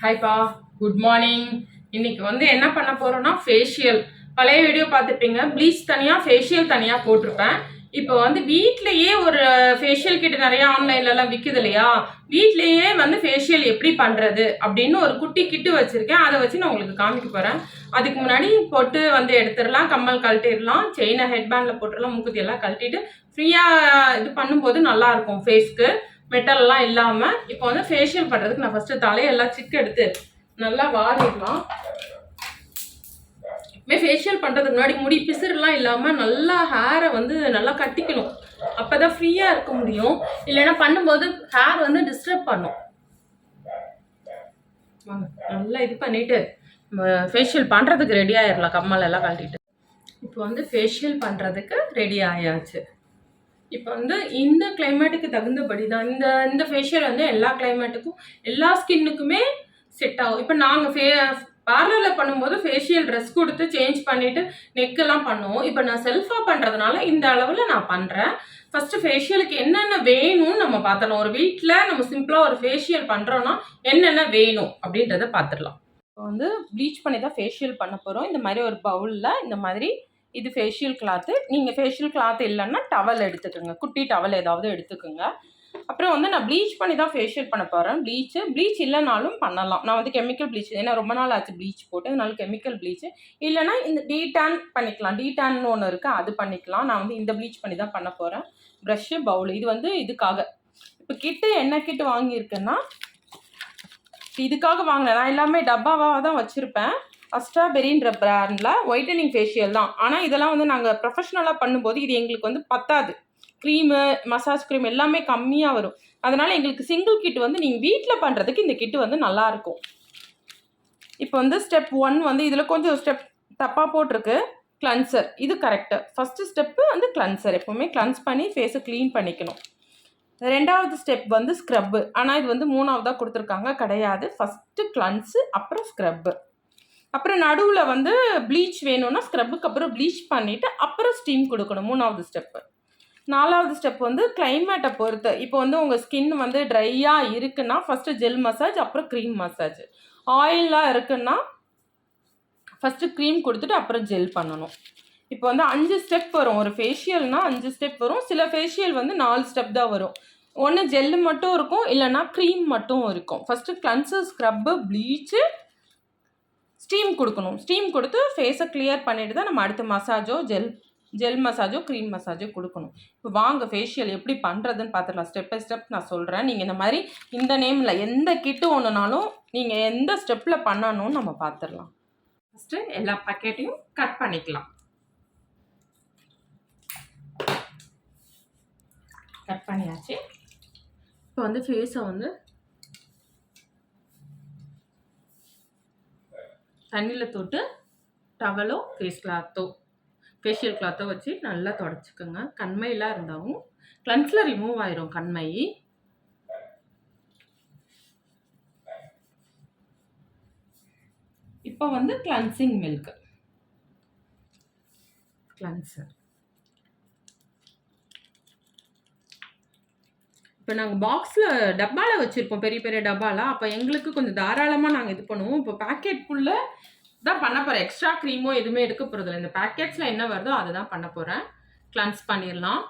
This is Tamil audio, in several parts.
ஹாய்ப்பா, குட் மார்னிங். இன்னைக்கு வந்து என்ன பண்ண போறோம்னா ஃபேஷியல். பழைய வீடியோ பார்த்துருப்பீங்க, ப்ளீச் தனியாக ஃபேஷியல் தனியாக போட்டிருப்பேன். இப்போ வந்து வீட்லேயே ஒரு ஃபேஷியல் கிட் நிறைய ஆன்லைன்லலாம் விற்குது இல்லையா, வீட்லேயே வந்து ஃபேஷியல் எப்படி பண்ணுறது அப்படின்னு ஒரு குட்டி கிட்டு வச்சுருக்கேன். அதை வச்சு நான் உங்களுக்கு காமிக்க போகிறேன். அதுக்கு முன்னாடி பொட்டு வந்து எடுத்துடலாம், கம்மல் கழட்டிடலாம், செயினை ஹெட்பேண்டில் போட்டுடலாம், மூக்குத்தி எல்லாம் கழட்டிட்டு ஃப்ரீயாக இது பண்ணும்போது நல்லாயிருக்கும் ஃபேஸ்க்கு, மெட்டல்லாம் இல்லாமல். இப்போ வந்து ஃபேஷியல் பண்ணுறதுக்கு நான் ஃபஸ்ட்டு தலையெல்லாம் சிக்கு எடுத்து நல்லா வாரிடலாம். ஃபேஷியல் பண்ணுறதுக்கு முன்னாடி முடி பிசுறுலாம் இல்லாமல் நல்லா ஹேரை வந்து நல்லா கட்டிக்கணும். அப்போ தான் ஃப்ரீயாக இருக்க முடியும். இல்லைன்னா பண்ணும்போது ஹேர் வந்து டிஸ்டர்ப் பண்ணும். நல்லா இது பண்ணிவிட்டு ஃபேஷியல் பண்ணுறதுக்கு ரெடி ஆகிடலாம். கம்மல் எல்லாம் கழட்டிட்டு இப்போ வந்து ஃபேஷியல் பண்ணுறதுக்கு ரெடி ஆயாச்சு. இப்போ வந்து இந்த கிளைமேட்டுக்கு தகுந்தபடி தான் இந்த ஃபேஷியல் வந்து எல்லா கிளைமேட்டுக்கும் எல்லா ஸ்கின்னுக்குமே செட் ஆகும். இப்போ நாங்கள் பார்லரில் பண்ணும்போது ஃபேஷியல் ட்ரெஸ் கொடுத்து சேஞ்ச் பண்ணிவிட்டு நெக்கெல்லாம் பண்ணுவோம். இப்போ நான் செல்ஃபாக பண்ணுறதுனால இந்த அளவில் நான் பண்ணுறேன். ஃபஸ்ட்டு ஃபேஷியலுக்கு என்னென்ன வேணும்னு நம்ம பார்த்துடலாம். ஒரு வீட்டில் நம்ம சிம்பிளாக ஒரு ஃபேஷியல் பண்ணுறோன்னா என்னென்ன வேணும் அப்படின்றத பார்த்துடலாம். இப்போ வந்து ப்ளீச் பண்ணி தான் ஃபேஷியல் பண்ண போகிறோம். இந்த மாதிரி ஒரு பவுலில் இந்த மாதிரி இது ஃபேஷியல் கிளாத்து. நீங்கள் ஃபேஷியல் கிளாத் இல்லைன்னா டவல் எடுத்துக்கோங்க, குட்டி டவல் ஏதாவது எடுத்துக்கோங்க. அப்புறம் வந்து நான் ப்ளீச் பண்ணி தான் ஃபேஷியல் பண்ண போகிறேன். ப்ளீச் இல்லைனாலும் பண்ணலாம். நான் வந்து கெமிக்கல் ப்ளீச், ஏன்னா ரொம்ப நாள் ஆச்சு ப்ளீச் போட்டு, அதனால கெமிக்கல் ப்ளீச் இல்லைனா இந்த டீடான் பண்ணிக்கலாம். டீடான்னு ஒன்று இருக்குது, அது பண்ணிக்கலாம். நான் வந்து இந்த ப்ளீச் பண்ணி தான் பண்ண போகிறேன். ப்ரஷ்ஷு, பவுல், இது வந்து இதுக்காக. இப்போ கிட்டு என்ன கிட்டு வாங்கியிருக்கேன்னா இதுக்காக வாங்கினேன். நான் எல்லாமே டப்பாவாக தான் வச்சுருப்பேன். அஸ்ட்ராபெரின்ற பிராண்டில் ஒயிட்டனிங் ஃபேஷியல் தான். ஆனால் இதெல்லாம் வந்து நாங்கள் ப்ரொஃபஷ்னலாக பண்ணும்போது இது எங்களுக்கு வந்து பத்தாது. க்ரீமு, மசாஜ் க்ரீம் எல்லாமே கம்மியாக வரும். அதனால் எங்களுக்கு சிங்கிள் கிட் வந்து நீங்கள் வீட்டில் பண்ணுறதுக்கு இந்த கிட்டு வந்து நல்லாயிருக்கும். இப்போ வந்து ஸ்டெப் 1 வந்து இதில் கொஞ்சம் ஸ்டெப் தப்பாக போட்டிருக்கு. கிளன்சர் இது கரெக்டு. ஃபஸ்ட்டு ஸ்டெப்பு வந்து கிளன்சர். எப்போவுமே கிளன்ஸ் பண்ணி ஃபேஸை க்ளீன் பண்ணிக்கணும். ரெண்டாவது ஸ்டெப் வந்து ஸ்க்ரப்பு. ஆனால் இது வந்து 3ஆவதாக கொடுத்துருக்காங்க, கிடையாது. ஃபஸ்ட்டு கிளன்ஸு, அப்புறம் ஸ்க்ரப்பு. அப்புறம் நடுவில் வந்து ப்ளீச் வேணும்னா ஸ்க்ரப்புக்கு அப்புறம் ப்ளீச் பண்ணிவிட்டு அப்புறம் ஸ்டீம் கொடுக்கணும், 3ஆவது ஸ்டெப்பு. 4ஆவது ஸ்டெப் வந்து கிளைமேட்டை பொறுத்து. இப்போ வந்து உங்கள் ஸ்கின் வந்து ட்ரையாக இருக்குன்னா ஃபஸ்ட்டு ஜெல் மசாஜ், அப்புறம் க்ரீம் மசாஜ். ஆயிலாக இருக்குன்னா ஃபஸ்ட்டு க்ரீம் கொடுத்துட்டு அப்புறம் ஜெல் பண்ணணும். இப்போ வந்து 5 ஸ்டெப் வரும். ஒரு ஃபேஷியல்னால் 5 ஸ்டெப் வரும். சில ஃபேஷியல் வந்து 4 ஸ்டெப் தான் வரும். ஒன்று ஜெல்லு மட்டும் இருக்கும், இல்லைனா க்ரீம் மட்டும் இருக்கும். First cleanser, scrub, bleach, steam கொடுக்கணும். ஸ்டீம் கொடுத்து ஃபேஸை கிளியர் பண்ணிவிட்டு தான் நம்ம அடுத்த மசாஜோ ஜெல் மசாஜோ க்ரீம் மசாஜோ கொடுக்கணும். இப்போ வாங்க ஃபேஷியல் எப்படி பண்ணுறதுன்னு பார்த்துடலாம். ஸ்டெப் பை ஸ்டெப் நான் சொல்கிறேன். நீங்கள் இந்த மாதிரி இந்த நேமில் எந்த கிட்டு ஒன்றுனாலும் நீங்கள் எந்த ஸ்டெப்பில் பண்ணணும்னு நம்ம பார்த்துடலாம். ஃபஸ்ட்டு எல்லா பாக்கெட்டையும் கட் பண்ணிக்கலாம். கட் பண்ணியாச்சு. இப்போ வந்து ஃபேஸை வந்து தண்ணியில் தொட்டு டவலோ ஃபேஷியல் கிளாத்தோ வச்சு நல்லா தொடச்சிக்கோங்க. கண்மையெல்லாம் இருந்தாலும் கிளன்ஸில் ரிமூவ் ஆயிரும் கண்மை. இப்போ வந்து கிளன்சிங் மில்க், கிளன்சர். இப்போ நாங்கள் பாக்ஸில் டப்பாவில் வச்சுருப்போம், பெரிய பெரிய டப்பாவில். அப்போ எங்களுக்கு கொஞ்சம் தாராளமாக நாங்கள் இது பண்ணுவோம். இப்போ பேக்கெட்குள்ளே தான் பண்ண போகிறேன். எக்ஸ்ட்ரா க்ரீமோ எதுவுமே எடுக்க போகிறதில்ல. இந்த பேக்கெட்ஸில் என்ன வருதோ அதை தான் பண்ண போகிறேன். கிளன்ஸ் பண்ணிடலாம்.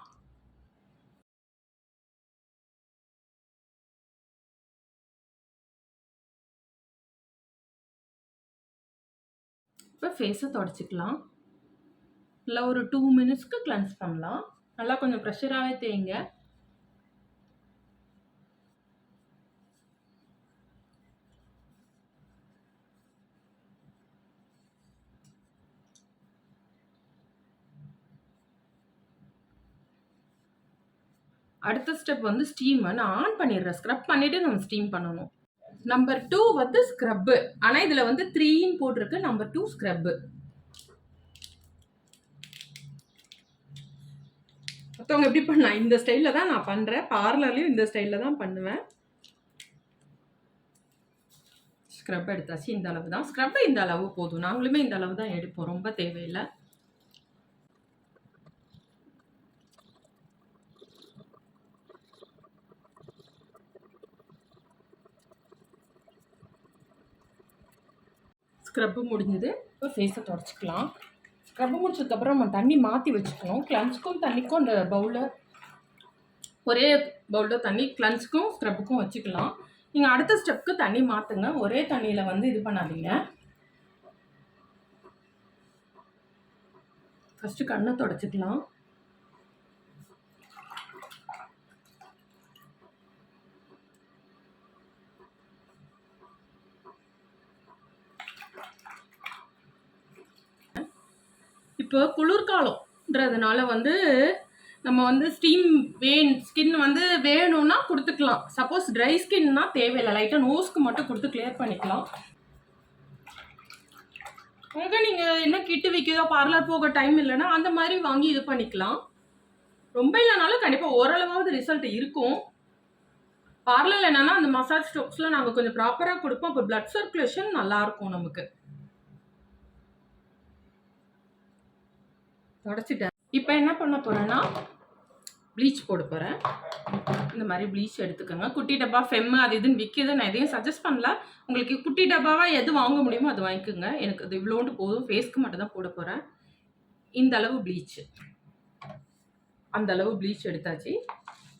இப்போ ஃபேஸை தொடச்சிக்கலாம். இல்லை ஒரு 2 மினிட்ஸ்க்கு கிளன்ஸ் பண்ணலாம். நல்லா கொஞ்சம் ப்ரெஷராகவே தேய்ங்க. அடுத்த ஸ்டெப் வந்து ஸ்டீம். நான் ஆன் பண்ணிடுறேன். ஸ்க்ரப் பண்ணிவிட்டு நம்ம ஸ்டீம் பண்ணணும். நம்பர் 2 வந்து ஸ்க்ரப்பு. ஆனால் இதில் வந்து 3ன்னு போட்டிருக்கு. Number 2 scrub. மற்றவங்க எப்படி பண்ணா இந்த ஸ்டைலில் தான் நான் பண்ணுறேன். பார்லர்லேயும் இந்த ஸ்டைலில் தான் பண்ணுவேன். ஸ்க்ரப் எடுத்தாச்சு. இந்த அளவு தான். ஸ்க்ரப்பு இந்த அளவு போதும். நாங்களுமே இந்த அளவு தான் எடுப்போம், ரொம்ப தேவையில்லை. ஸ்க்ரப்பு முடிஞ்சது. இப்போ ஃபேஸை தொடச்சிக்கலாம். ஸ்க்ரப்பு முடிச்சதுக்கப்புறம் நம்ம தண்ணி மாற்றி வச்சுக்கணும். கிளன்ஸ்க்கும் தண்ணிக்கும் அந்த பவுலில் ஒரே பவுலில் தண்ணி கிளன்ஸ்க்கும் ஸ்க்ரப்புக்கும் வச்சுக்கலாம். நீங்கள் அடுத்த ஸ்டெப்புக்கு தண்ணி மாற்றுங்க. ஒரே தண்ணியில் வந்து இது பண்ணாதீங்க. ஃபஸ்ட்டு கண்ணை தொடச்சிக்கலாம். இப்போ குளிர்காலம்ன்றதுனால வந்து நம்ம வந்து ஸ்கின் வந்து வேணும்னா கொடுத்துக்கலாம். சப்போஸ் ட்ரை ஸ்கின்னா தேவையில்லை, லைட்டாக நோஸ்க்கு மட்டும் கொடுத்து கிளியர் பண்ணிக்கலாம். அங்கே நீங்கள் என்ன கிட்டு விற்கிதோ, பார்லர் போக டைம் இல்லைன்னா அந்த மாதிரி வாங்கி இது பண்ணிக்கலாம். ரொம்ப இல்லைனாலும் கண்டிப்பாக ஓரளவாவது ரிசல்ட் இருக்கும். பார்லரில் என்னென்னா அந்த மசாஜ் ஸ்டோக்ஸில் நாங்கள் கொஞ்சம் ப்ராப்பராக கொடுப்போம். அப்போ பிளட் சர்க்குலேஷன் நல்லாயிருக்கும். நமக்கு தொடச்சிட்டேன். இப்போ என்ன பண்ண போகிறேன்னா ப்ளீச் போட போகிறேன். இந்த மாதிரி ப்ளீச் எடுத்துக்கோங்க. குட்டி டப்பா ஃபெம்மு அது இதுன்னு விற்கிது. நான் எதையும் சஜஸ்ட் பண்ணல. உங்களுக்கு குட்டி டப்பாவாக எது வாங்க முடியுமோ அது வாங்கிக்கோங்க. எனக்கு அது இவ்வளோண்டு போதும். ஃபேஸ்க்கு மட்டும் தான் போட போகிறேன். இந்த அளவு ப்ளீச், அந்த அளவு ப்ளீச் எடுத்தாச்சு.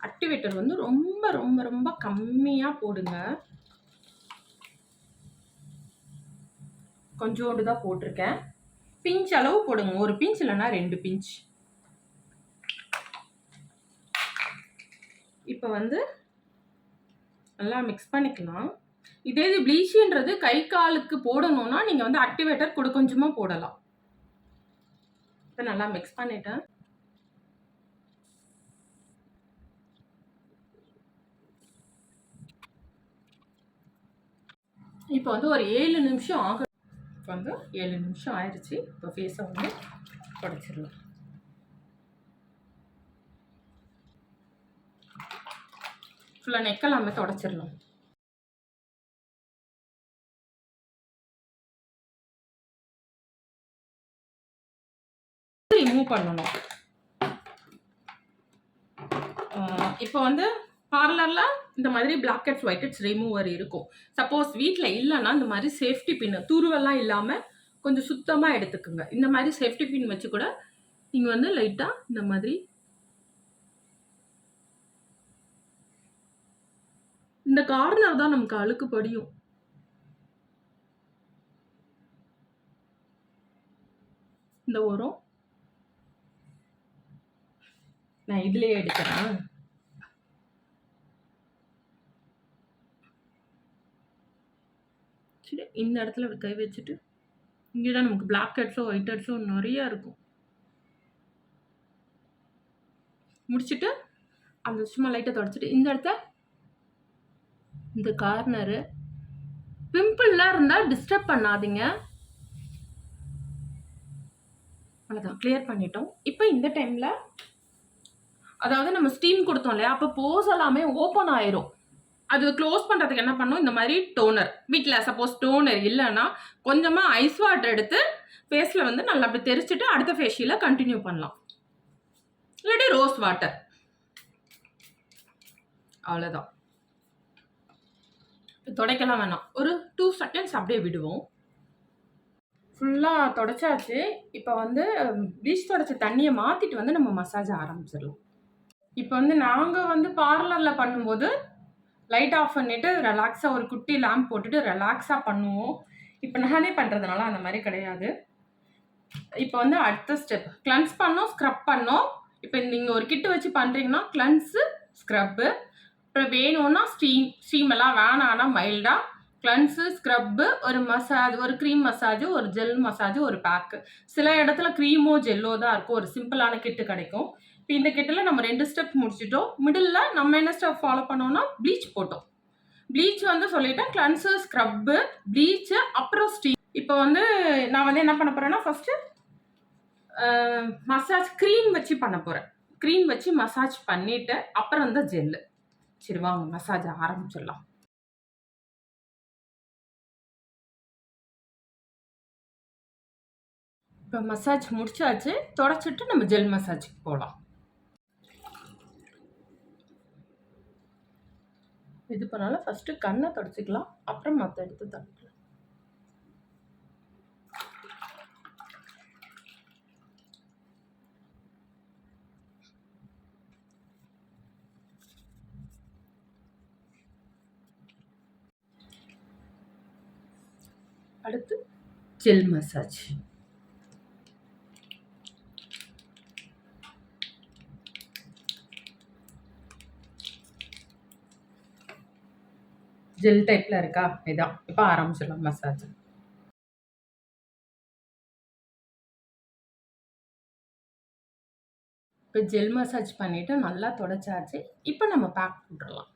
ஆக்டிவேட்டர் வந்து ரொம்ப ரொம்ப ரொம்ப கம்மியாக போடுங்க. கொஞ்சோண்டு தான் போட்டிருக்கேன். பிஞ்ச் அளவு போடுங்க. ஒரு பிஞ்ச் இல்லைன்னா 2 பிஞ்ச். இப்போ வந்து நல்லா மிக்ஸ் பண்ணிக்கலாம். இதே இது ப்ளீச்சின்றது கை காலுக்கு போடணும்னா நீங்கள் வந்து ஆக்டிவேட்டர் கொஞ்சமாக போடலாம். இப்போ நல்லா மிக்ஸ் பண்ணிட்டேன். இப்போ வந்து ஒரு 7 நிமிஷம் ஆகும். இப்போ வந்து 7 நிமிஷம் ஆயிடுச்சு. இப்போ ஃபேஸை வந்து தொடச்சிடலாம். ஃபுல்லாக நெக்கெல்லாமே தொடச்சிடலாம். ரிமூவ் பண்ணணும். இப்போ வந்து பார்லரில் இந்த மாதிரி black heads white heads remover இருக்கும். சப்போஸ் வீட்டில் இல்லைன்னா இந்த மாதிரி சேஃப்டி பின்னு துருவெல்லாம் இல்லாமல் கொஞ்சம் சுத்தமாக எடுத்துக்குங்க. இந்த மாதிரி சேஃப்டி பின் வச்சு கூட நீங்கள் வந்து லைட்டாக இந்த மாதிரி இந்த கார்னர் தான் நமக்கு அழுக்கு படியும். இந்த ஓரம் நான் இதுலேயே எடுக்கிறேன். சரி, இந்த இடத்துல கை வச்சுட்டு இங்கே தான் நமக்கு பிளாக் ஹெட்ஸோ ஒயிட் ஹெட்ஸோ நிறையா இருக்கும். முடிச்சுட்டு அந்த சும்மா லைட்டாக தொடச்சிட்டு இந்த இடத்த இந்த கார்னரு பிம்பிள்லாம் இருந்தால் டிஸ்டர்ப் பண்ணாதீங்க. அவ்வளோதான், கிளியர் பண்ணிட்டோம். இப்போ இந்த டைமில் அதாவது நம்ம ஸ்டீம் கொடுத்தோம் இல்லையா, அப்போ போஸ் எல்லாமே ஓப்பன் ஆயிரும். அது க்ளோஸ் பண்ணுறதுக்கு என்ன பண்ணணும், இந்த மாதிரி டோனர் வீட்டில் சப்போஸ் டோனர் இல்லைன்னா கொஞ்சமாக ஐஸ் வாட்டர் எடுத்து ஃபேஸில் வந்து நல்லா அப்படி தெரிச்சுட்டு அடுத்த ஃபேஷியலை கண்டினியூ பண்ணலாம். இல்லாட்டி ரோஸ் வாட்டர். அவ்வளோதான். துடைக்கலாம் வேணாம். ஒரு 2 செகண்ட்ஸ் அப்படியே விடுவோம். ஃபுல்லாக தொடச்சாச்சு. இப்போ வந்து ப்ளீச் தொடச்ச தண்ணியை மாற்றிட்டு வந்து நம்ம மசாஜ் ஆரம்பிச்சிடலாம். இப்போ வந்து நாங்கள் வந்து பார்லரில் பண்ணும்போது லைட் ஆஃப் பண்ணிவிட்டு ரிலாக்ஸாக ஒரு குட்டி லேம்ப் போட்டுட்டு ரிலாக்ஸாக பண்ணுவோம். இப்போ நானே பண்ணுறதுனால அந்த மாதிரி கிடையாது. இப்போ வந்து அடுத்த ஸ்டெப் கிளன்ஸ் பண்ணோம், ஸ்க்ரப் பண்ணோம். இப்போ நீங்கள் ஒரு கிட்டு வச்சு பண்ணுறீங்கன்னா கிளன்ஸு, ஸ்க்ரப்பு, அப்புறம் வேணும்னா ஸ்டீம் எல்லாம் வேணான்னா மைல்டாக கிளன்ஸு, ஸ்க்ரப்பு, ஒரு மசாஜ், ஒரு க்ரீம் மசாஜ், ஒரு ஜெல் மசாஜ், ஒரு பேக்கு. சில இடத்துல க்ரீமோ ஜெல்லோ தான் இருக்கும். ஒரு சிம்பிளான கிட்டு கிடைக்கும். இப்போ இந்த கிட்டில் நம்ம 2 ஸ்டெப் முடிச்சிட்டோம். மிடில் நம்ம என்ன ஸ்டெப் ஃபாலோ பண்ணோம்னா ப்ளீச் போட்டோம். ப்ளீச் வந்து சொல்லிட்டேன். கிளன்ஸு, ஸ்க்ரப்பு, ப்ளீச்சு, அப்புறம் ஸ்டீம். இப்போ வந்து நான் வந்து என்ன பண்ண போகிறேன்னா ஃபஸ்ட்டு மசாஜ் க்ரீம் வச்சு பண்ண போகிறேன். க்ரீம் வச்சு மசாஜ் பண்ணிவிட்டு அப்புறம் தான் ஜெல்லு. சரி வாங்க மசாஜ் ஆரம்பிச்சிடலாம். இப்போ மசாஜ் முடிச்சாச்சு. தொடச்சிட்டு நம்ம ஜெல் மசாஜுக்கு போகலாம். இது பண்ணாலும் ஃபஸ்ட்டு கண்ணை தொடச்சிக்கலாம், அப்புறம் மற்ற எடுத்து தொடச்சிக்கலாம். அடுத்து ஜெல் மசாஜ். ஜெல் டைப்பில் இருக்கா, இதான். இப்போ ஆரம்பிச்சிடலாம் மசாஜ். இப்போ ஜெல் மசாஜ் பண்ணிவிட்டு நல்லா தொடச்சாச்சு. இப்போ நம்ம பேக் போட்டுடலாம்.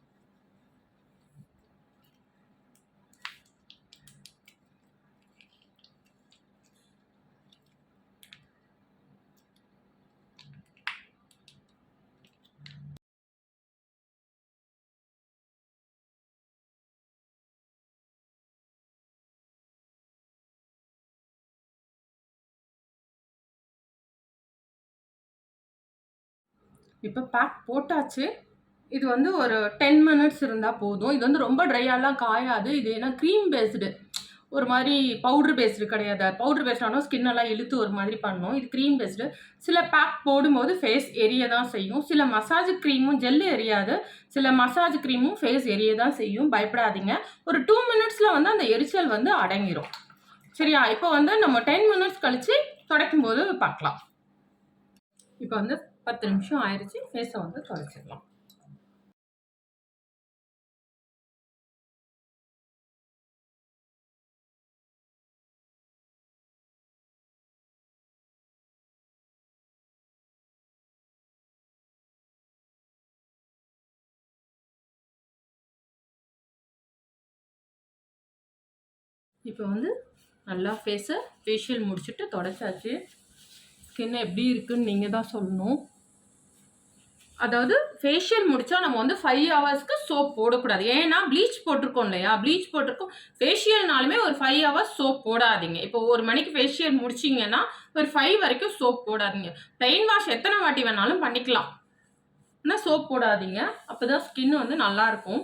இப்போ பேக் போட்டாச்சு. இது வந்து ஒரு 10 மினிட்ஸ் இருந்தால் போதும். இது வந்து ரொம்ப ட்ரையாலாம் காயாது. இது ஏன்னா க்ரீம் பேஸ்டு, ஒரு மாதிரி பவுட்ரு பேஸ்டு கிடையாது. பவுட்ரு பேஸ்டானோ ஸ்கின்னெல்லாம் இழுத்து ஒரு மாதிரி பண்ணும். இது க்ரீம் பேஸ்டு. சில பேக் போடும்போது ஃபேஸ் எரிய தான் செய்யும். சில மசாஜ் க்ரீமும் ஜெல்லு எரியாது. சில மசாஜ் க்ரீமும் ஃபேஸ் எரிய தான் செய்யும். பயப்படாதீங்க. ஒரு 2 மினிட்ஸில் வந்து அந்த எரிச்சல் வந்து அடங்கிடும். சரியா? இப்போ வந்து நம்ம 10 மினிட்ஸ் கழித்து துடைக்கும் போது பார்க்கலாம். இப்போ வந்து 10 நிமிஷம் ஆயிடுச்சு. ஃபேஸை வந்து துடைச்சிடலாம். இப்போ வந்து நல்லா ஃபேஷியல் முடிச்சுட்டு தொடச்சாச்சு. ஸ்கின் எப்படி இருக்குன்னு நீங்கள் தான் சொல்லணும். அதாவது ஃபேஷியல் முடித்தா நம்ம வந்து 5 ஹவர்ஸ்க்கு சோப் போடக்கூடாது. ஏன்னா ப்ளீச் போட்டிருக்கோம் இல்லையா, ப்ளீச் போட்டிருக்கோம். ஃபேஷியல்னாலுமே ஒரு 5 ஹவர்ஸ் சோப் போடாதீங்க. இப்போ 1 மணிக்கு ஃபேஷியல் முடிச்சிங்கன்னா ஒரு 5 வரைக்கும் சோப் போடாதீங்க. ப்ளைன் வாஷ் எத்தனை வாட்டி வேணாலும் பண்ணிக்கலாம், ஆனால் சோப் போடாதீங்க. அப்போ தான் ஸ்கின் வந்து நல்லாயிருக்கும்.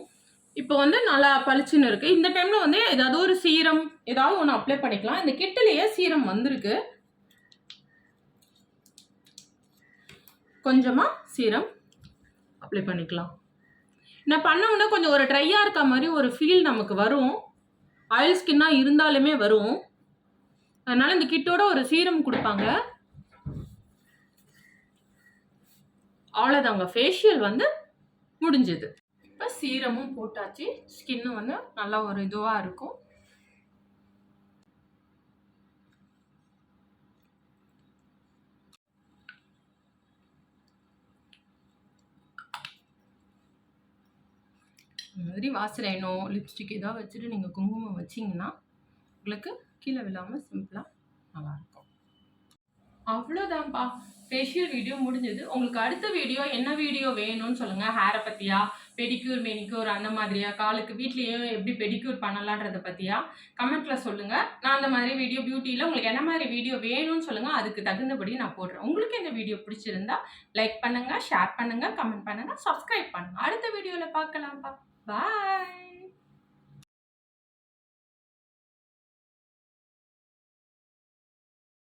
இப்போ வந்து நல்லா பளிச்சுன்னு இருக்குது. இந்த டைமில் வந்து ஏதாவது ஒரு சீரம் ஏதாவது ஒன்று அப்ளை பண்ணிக்கலாம். இந்த கிட்டிலேயே சீரம் வந்திருக்கு. கொஞ்சமாக சீரம் அப்ளை பண்ணிக்கலாம். நான் பண்ண உடனே கொஞ்சம் ஒரு ட்ரையாக இருக்க மாதிரி ஒரு ஃபீல் நமக்கு வரும். ஆயில் ஸ்கின்னாக இருந்தாலுமே வரும். அதனால் இந்த கிட்டோட ஒரு சீரம் கொடுப்பாங்க. அவ்வளோதாங்க, ஃபேஷியல் வந்து முடிஞ்சது. இப்போ சீரமும் போட்டாச்சு. ஸ்கின்னு வந்து நல்லா ஒரு இதுவாக இருக்கும். இந்த மாதிரி வாசலைனோ லிப்ஸ்டிக் ஏதாவது வச்சுட்டு நீங்கள் குங்குமம் வச்சிங்கன்னா உங்களுக்கு கீழே விழாமல் சிம்பிளாக நல்லாயிருக்கும். அவ்வளோதான்ப்பா, ஃபேஷியல் வீடியோ முடிஞ்சது. உங்களுக்கு அடுத்த வீடியோ என்ன வீடியோ வேணும்னு சொல்லுங்கள். ஹேரை பற்றியா, பெடிக்யூர் மெனிக்யூர் அந்த மாதிரியா, காலுக்கு வீட்லேயே எப்படி பெடிக்யூர் பண்ணலான்றதை பற்றியா கமெண்ட்டில் சொல்லுங்கள். நான் அந்த மாதிரி வீடியோ பியூட்டியில் உங்களுக்கு என்ன மாதிரி வீடியோ வேணும்னு சொல்லுங்கள். அதுக்கு தகுந்தபடி நான் போடுறேன். உங்களுக்கு இந்த வீடியோ பிடிச்சிருந்தா லைக் பண்ணுங்கள், ஷேர் பண்ணுங்கள், கமெண்ட் பண்ணுங்கள், சப்ஸ்கிரைப் பண்ணுங்கள். அடுத்த வீடியோவில் பார்க்கலாம்ப்பா. Bye.